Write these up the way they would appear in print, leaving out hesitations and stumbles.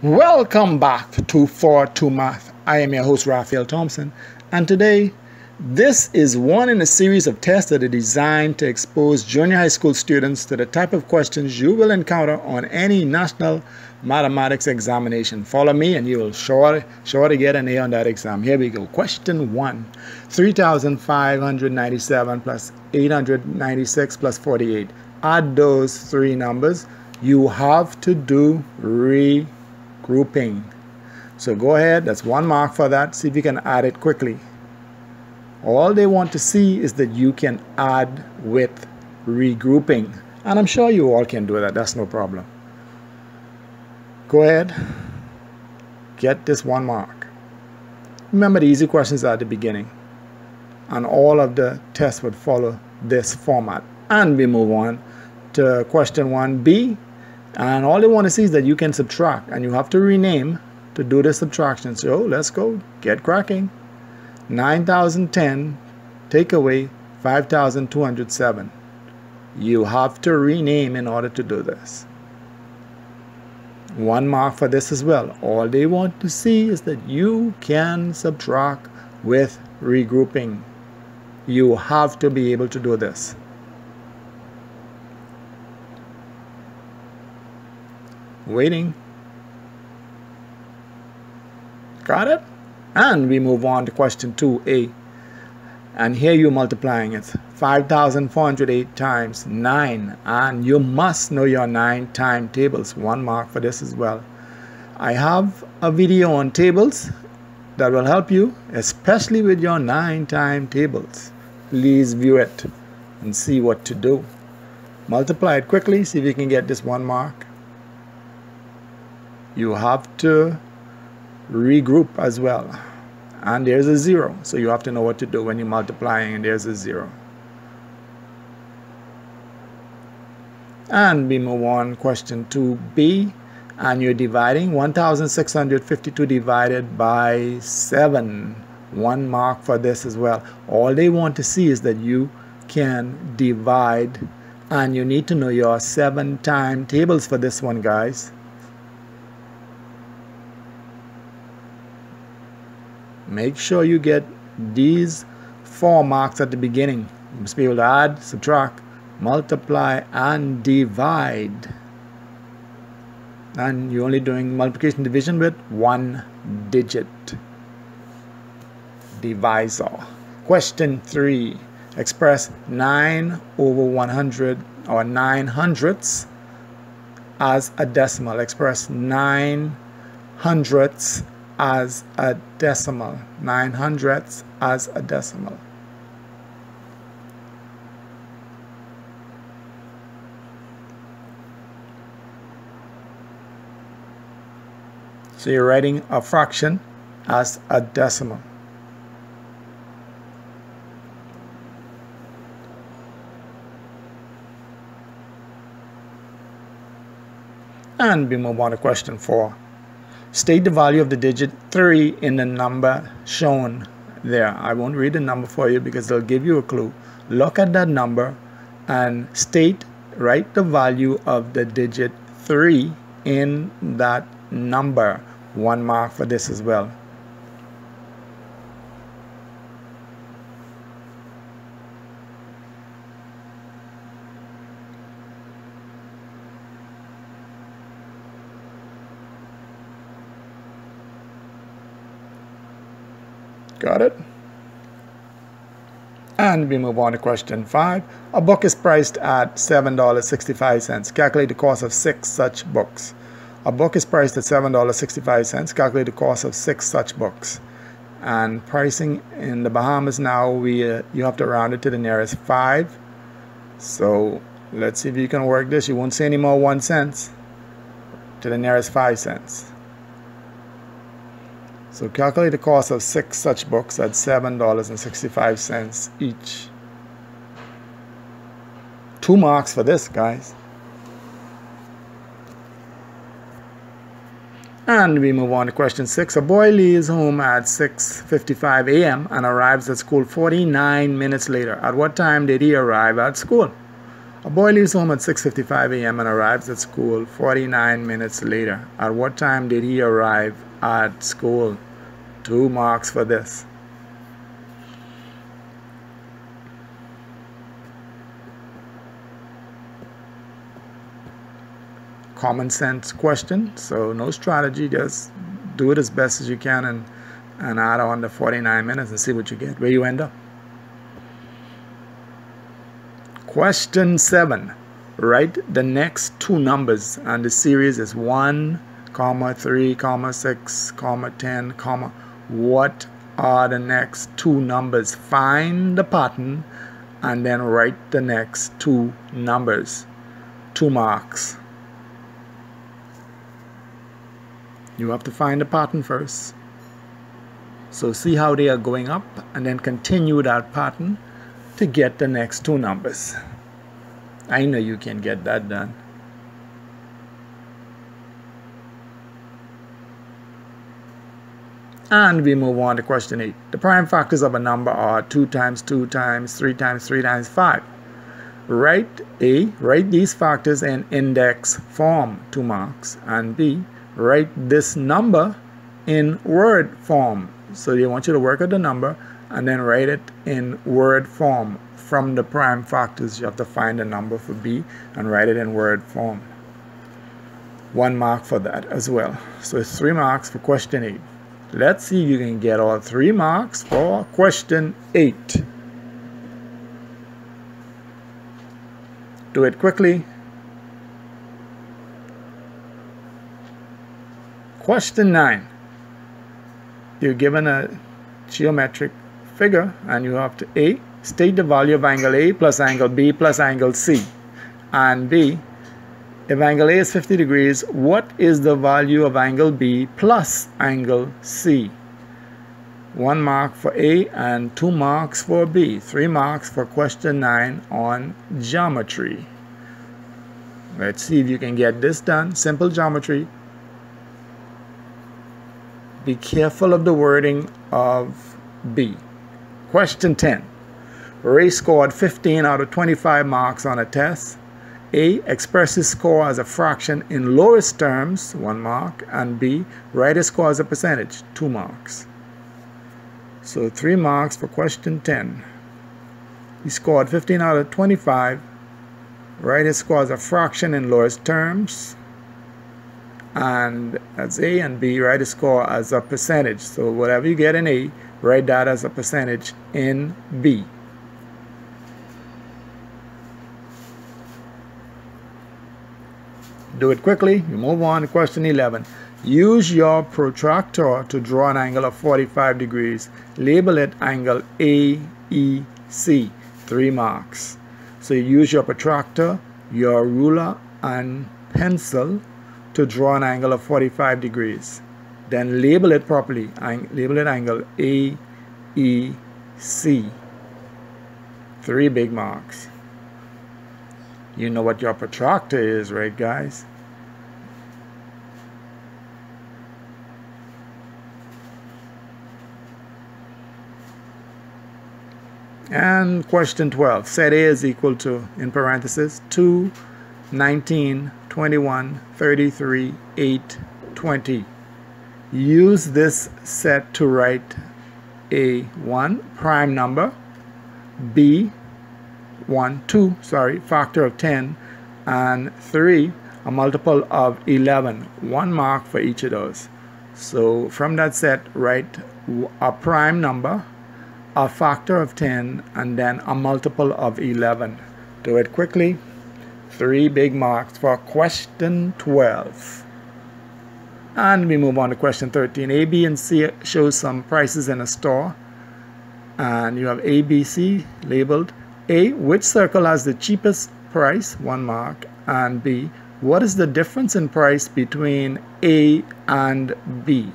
Welcome back to For To Math. I am your host Raphael Thompson, and today this is one in a series of tests that are designed to expose junior high school students to the type of questions you will encounter on any national mathematics examination. Follow me and you will sure to get an A on that exam. Here we go. Question 1. 3,597 plus 896 plus 48. Add those three numbers. You have to do regrouping. So go ahead, that's 1 mark for that. See if you can add it quickly. All they want to see is that you can add with regrouping. And I'm sure you all can do that, that's no problem. Go ahead, get this 1 mark. Remember, the easy questions are at the beginning. And all of the tests would follow this format. And we move on to question 1b. And all they want to see is that you can subtract. And you have to rename to do the subtraction. So let's go, get cracking. 9,010 take away 5,207. You have to rename in order to do this. 1 mark for this as well. All they want to see is that you can subtract with regrouping. You have to be able to do this. Waiting. Got it? And we move on to question 2a. And here you're multiplying it. 5,408 times 9. And you must know your 9 timetables. 1 mark for this as well. I have a video on tables that will help you, especially with your 9 timetables. Please view it and see what to do. Multiply it quickly. See if you can get this 1 mark. You have to regroup as well, and there's a 0, so you have to know what to do when you're multiplying and there's a 0. And we move on, question 2b, and you're dividing 1,652 divided by 7. 1 mark for this as well. All they want to see is that you can divide, and you need to know your 7 timetables for this one, guys. Make sure you get these 4 marks at the beginning. You must be able to add, subtract, multiply, and divide. And you're only doing multiplication division with 1 digit divisor. Question 3. Express 9 over 100 or 9 hundredths as a decimal. Express 9 hundredths as a decimal. 9 hundredths as a decimal. So you're writing a fraction as a decimal. And we move on to question 4. State the value of the digit 3 in the number shown there. I won't read the number for you because they'll give you a clue. Look at that number and write the value of the digit 3 in that number. 1 mark for this as well. Got it? And we move on to question 5. A book is priced at $7.65. Calculate the cost of 6 such books. A book is priced at $7.65. Calculate the cost of 6 such books. And pricing in the Bahamas now, you have to round it to the nearest 5. So let's see if you can work this. You won't see any more 1 cents to the nearest 5 cents. So calculate the cost of 6 such books at $7.65 each. 2 marks for this, guys. And we move on to question 6. A boy leaves home at 6:55 a.m. and arrives at school 49 minutes later. At what time did he arrive at school? A boy leaves home at 6:55 a.m. and arrives at school 49 minutes later. At what time did he arrive at school? 2 marks for this. Common sense question, so no strategy, just do it as best as you can and add on the 49 minutes and see what you get, where you end up. Question 7. Write the next 2 numbers, and the series is 1, 3, 6, 10, what are the next 2 numbers? Find the pattern and then write the next 2 numbers. 2 marks. You have to find the pattern first. So see how they are going up and then continue that pattern to get the next 2 numbers. I know you can get that done. And we move on to question 8. The prime factors of a number are 2 times 2 times 3 times 3 times 5. Write these factors in index form, 2 marks, and B, write this number in word form. So they want you to work out the number and then write it in word form. From the prime factors, you have to find a number for B and write it in word form. 1 mark for that as well. So it's 3 marks for question 8. Let's see if you can get all 3 marks for question 8. Do it quickly. Question 9. You're given a geometric figure and you have to A, state the value of angle A plus angle B plus angle C. And B, if angle A is 50 degrees, what is the value of angle B plus angle C? 1 mark for A and 2 marks for B. 3 marks for question 9 on geometry. Let's see if you can get this done. Simple geometry. Be careful of the wording of B. Question 10. Ray scored 15 out of 25 marks on a test. A, express his score as a fraction in lowest terms, 1 mark, and B, write his score as a percentage, 2 marks. So 3 marks for question 10. He scored 15 out of 25. Write his score as a fraction in lowest terms. And that's A, and B, write his score as a percentage. So whatever you get in A, write that as a percentage in B. Do it quickly. You move on to question 11. Use your protractor to draw an angle of 45 degrees. Label it angle AEC. 3 marks. So you use your protractor, your ruler, and pencil to draw an angle of 45 degrees. Then label it properly. Label it angle AEC. 3 big marks. You know what your protractor is, right, guys? And question 12. Set A is equal to, in parentheses, 2, 19, 21, 33, 8, 20. Use this set to write a 1 prime number, B, 2, factor of 10, and 3, a multiple of 11. 1 mark for each of those. So from that set, write a prime number, a factor of 10, and then a multiple of 11. Do it quickly. 3 big marks for question 12. And we move on to question 13. A, B, and C shows some prices in a store. And you have A, B, C labeled. A, which circle has the cheapest price? 1 mark. And B, what is the difference in price between A and B?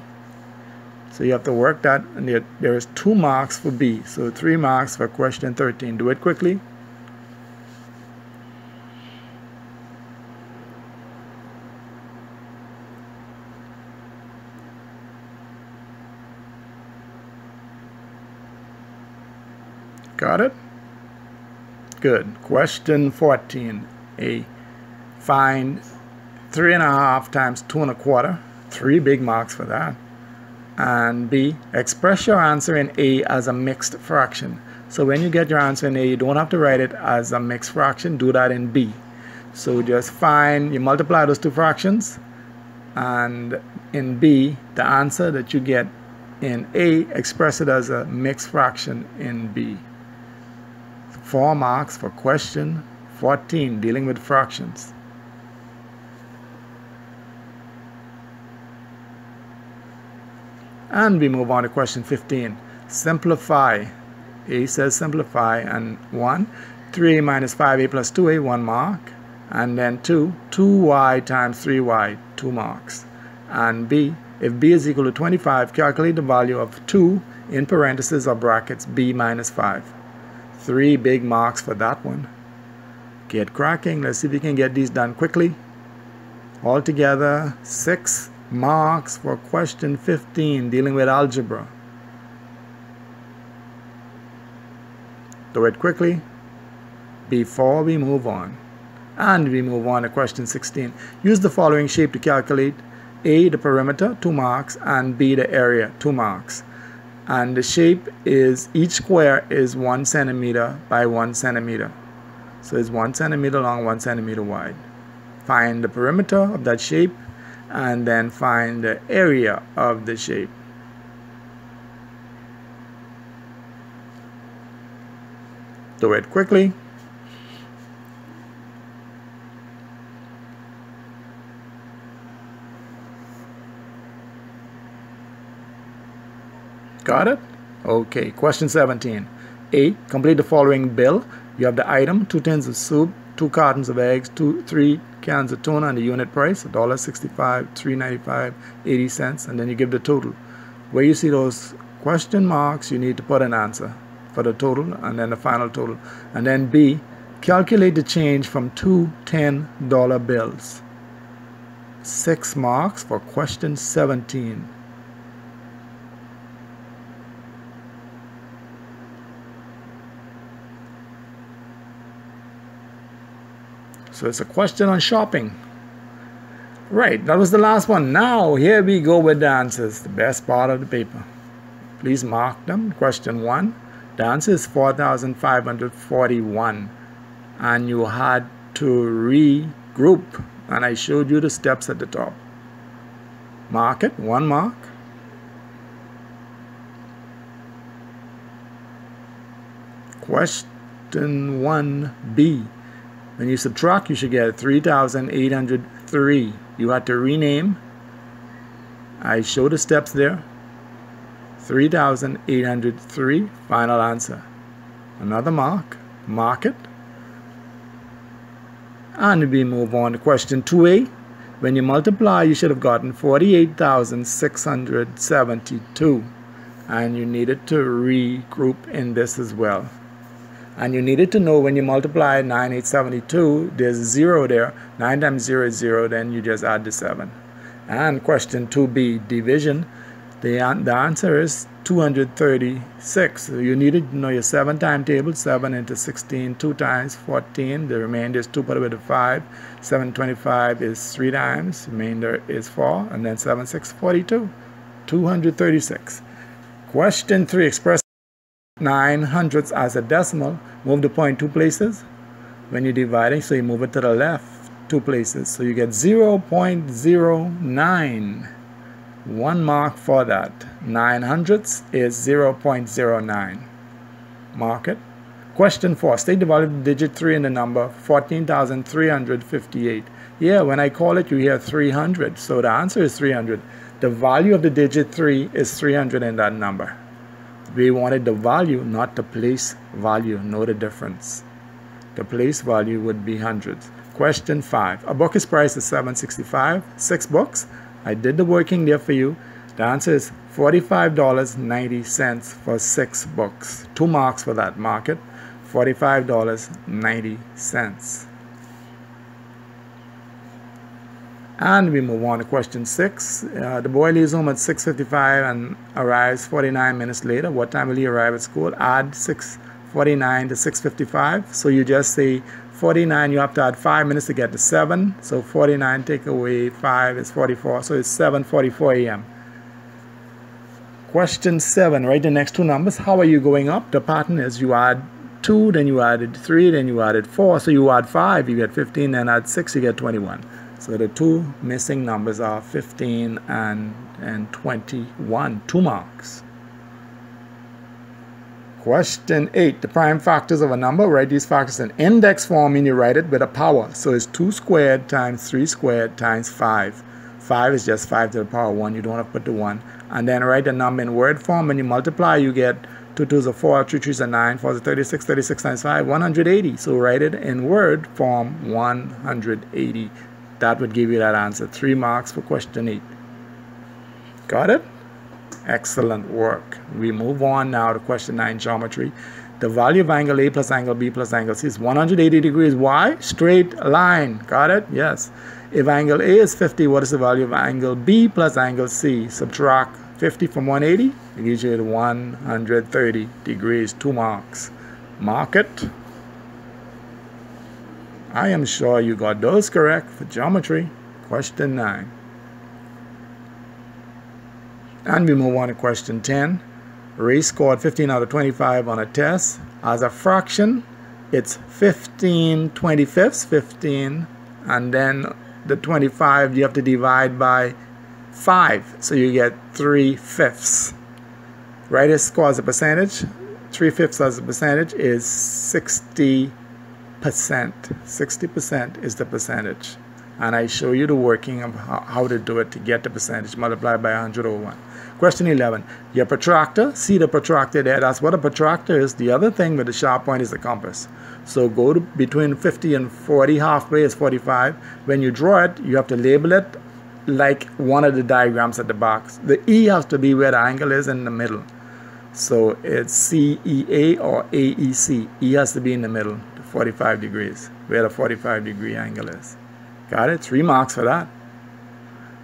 So you have to work that, and there is 2 marks for B. So 3 marks for question 13. Do it quickly. Got it? Good. Question 14a. Find 3.5 times 2 1/4. 3 big marks for that. And B, express your answer in A as a mixed fraction. So when you get your answer in A, you don't have to write it as a mixed fraction. Do that in B. So just you multiply those two fractions, and in B, the answer that you get in A, express it as a mixed fraction in B. 4 marks for question 14, dealing with fractions. And we move on to question 15. Simplify. A says simplify, and 1, 3a minus 5a plus 2a, 1 mark. And then 2, 2y times 3y, 2 marks. And B, if B is equal to 25, calculate the value of 2 in parentheses or brackets B minus 5. 3 big marks for that one. Get cracking. Let's see if we can get these done quickly. Altogether, 6 marks for question 15, dealing with algebra. Do it quickly before we move on. And we move on to question 16. Use the following shape to calculate A, the perimeter, 2 marks, and B, the area, 2 marks. And the shape is, each square is 1 centimeter by 1 centimeter. So it's 1 centimeter long, 1 centimeter wide. Find the perimeter of that shape, and then find the area of the shape. Do it quickly. Got it? Okay, question 17. A, complete the following bill. You have the item, 2 tins of soup, 2 cartons of eggs, 3 cans of tuna, and the unit price, $1.65, $3.95, 80 cents, and then you give the total. Where you see those question marks, you need to put an answer for the total, and then the final total. And then B, calculate the change from 2 $10 bills. 6 marks for question 17. So it's a question on shopping. Right, that was the last one. Now, here we go with the answers, the best part of the paper. Please mark them. Question 1. The answer is 4,541. And you had to regroup. And I showed you the steps at the top. Mark it, 1 mark. Question 1B. When you subtract, you should get 3,803. You had to rename. I showed the steps there. 3,803, final answer. Another mark. Mark it. And we move on to question 2A. When you multiply, you should have gotten 48,672. And you needed to regroup in this as well. And you needed to know when you multiply 9,872, there's 0 there. 9 times 0 is 0, then you just add the 7. And question 2B, division. The answer is 236. So you needed to know your 7 timetable. 7 into 16, 2 times 14. The remainder is 2 put away to 5. 725 is 3 times. Remainder is 4. And then 7, 6, 42. 236. Question 3, express 9 hundredths as a decimal. Move the point 2 places. When you're dividing, so you move it to the left 2 places. So you get 0.09. 1 mark for that. 9 hundredths is 0.09. Mark it. Question 4. State the value of the digit 3 in the number 14,358. Yeah, when I call it, you hear 300. So the answer is 300. The value of the digit 3 is 300 in that number. We wanted the value, not the place value. Know the difference. The place value would be hundreds. Question 5. A book is priced at $7.65. 6 books. I did the working there for you. The answer is $45.90 for 6 books. 2 marks for that. Mark it. $45.90. And we move on to question 6. The boy leaves home at 6:55 and arrives 49 minutes later. What time will he arrive at school? Add 6 49 to 6:55. So you just say 49, you have to add 5 minutes to get to 7. So 49 take away 5 is 44. So it's 7:44 a.m. Question 7, write the next two numbers. How are you going up? The pattern is you add 2, then you added 3, then you added 4. So you add 5, you get 15, then add 6, you get 21. So the two missing numbers are 15 and 21, 2 marks. Question 8, the prime factors of a number. Write these factors in index form and you write it with a power. So it's 2 squared times 3 squared times 5. 5 is just 5 to the power 1. You don't have to put the 1. And then write the number in word form. When you multiply, you get 2 2s are 4, 3 3s are 9, 4 is 36, 36 times 5, 180. So write it in word form, 180. That would give you that answer. 3 marks for question 8. Got it? Excellent work. We move on now to question 9, geometry. The value of angle A plus angle B plus angle C is 180 degrees. Why? Straight line. Got it? Yes. If angle A is 50, what is the value of angle B plus angle C? Subtract 50 from 180. It gives you 130 degrees. 2 marks. Mark it. I am sure you got those correct for geometry. Question 9. And we move on to question 10. Ray scored 15 out of 25 on a test. As a fraction, it's 15 25ths, 15, and then the 25 you have to divide by 5, so you get 3/5. Write his score as a percentage. 3/5 as a percentage is 60%. 60% is the percentage. And I show you the working of how to do it to get the percentage multiplied by 100 over 1. Question 11. Your protractor, see the protractor there, that's what a protractor is. The other thing with the sharp point is the compass. So go to between 50 and 40, halfway is 45. When you draw it, you have to label it like one of the diagrams at the box. The E has to be where the angle is in the middle. So it's CEA or AEC. E has to be in the middle, 45 degrees, where the 45-degree angle is. Got it? 3 marks for that.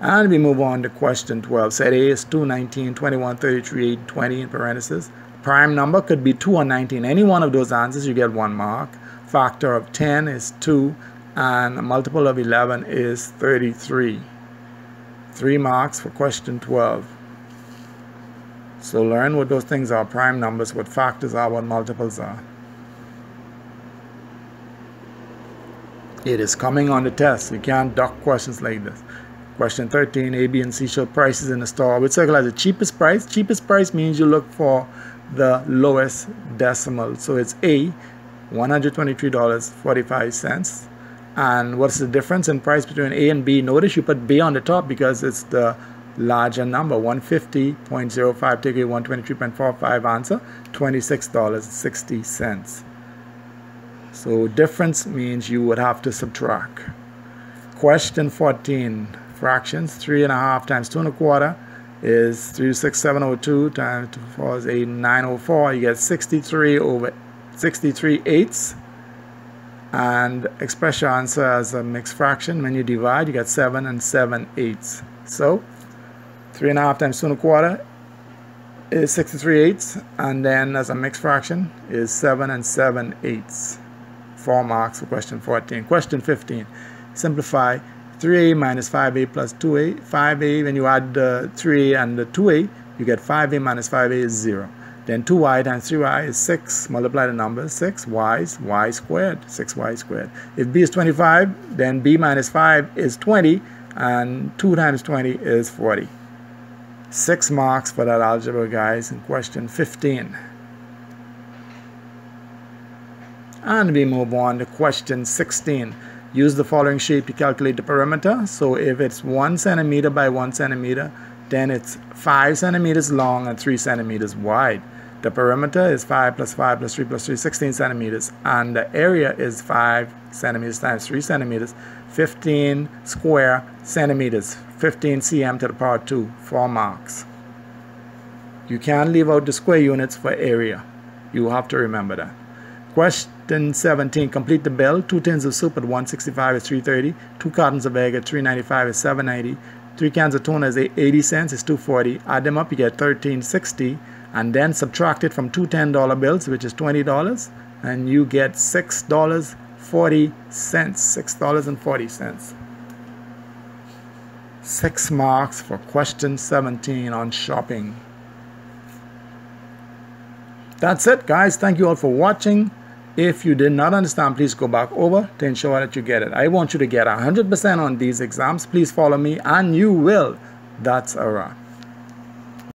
And we move on to question 12. Set A is 2, 19, 21, 33, 8, 20 in parentheses. Prime number could be 2 or 19. Any one of those answers, you get 1 mark. Factor of 10 is 2, and a multiple of 11 is 33. 3 marks for question 12. So learn what those things are, prime numbers, what factors are, what multiples are. It is coming on the test. You can't duck questions like this. Question 13, A, B, and C show prices in the store. Which circle has the cheapest price? Cheapest price means you look for the lowest decimal. So it's A, $123.45. And what's the difference in price between A and B? Notice you put B on the top because it's the larger number. 150.05 take away 123.45, answer $26.60. So difference means you would have to subtract. Question 14, fractions. 3.5 times 2 1/4 is 36702 times 2 4 is 8904. You get 63 eighths. And express your answer as a mixed fraction. When you divide, you get 7 and 7/8. So 3.5 times 2 1/4 is 63 eighths, and then as a mixed fraction is 7 and 7/8. 4 marks for question 14. Question 15. Simplify 3a minus 5a plus 2a. 5a, when you add the 3a and the 2a, you get 5a minus 5a is 0. Then 2y times 3y is 6. Multiply the numbers. 6y is y squared. 6y squared. If b is 25, then b minus 5 is 20, and 2 times 20 is 40. 6 marks for that algebra, guys, in question 15. And we move on to question 16. Use the following shape to calculate the perimeter. So if it's 1 centimeter by 1 centimeter, then it's 5 centimeters long and 3 centimeters wide. The perimeter is 5 plus 5 plus 3 plus 3, 16 centimeters. And the area is 5 centimeters times 3 centimeters, 15 square centimeters, 15 cm to the power 2, 4 marks. You can't leave out the square units for area. You have to remember that. Question 17, complete the bill. 2 tins of soup at 165 is 330. 2 cartons of egg at 395 is 790. 3 cans of tuna is 80 cents is 240. Add them up, you get 1360. and then subtract it from two $10 bills, which is $20, and you get $6.40. $6.40. 6 marks for question 17 on shopping. That's it, guys. Thank you all for watching. If you did not understand, please go back over to ensure that you get it. I want you to get 100% on these exams. Please follow me and you will. That's a wrap.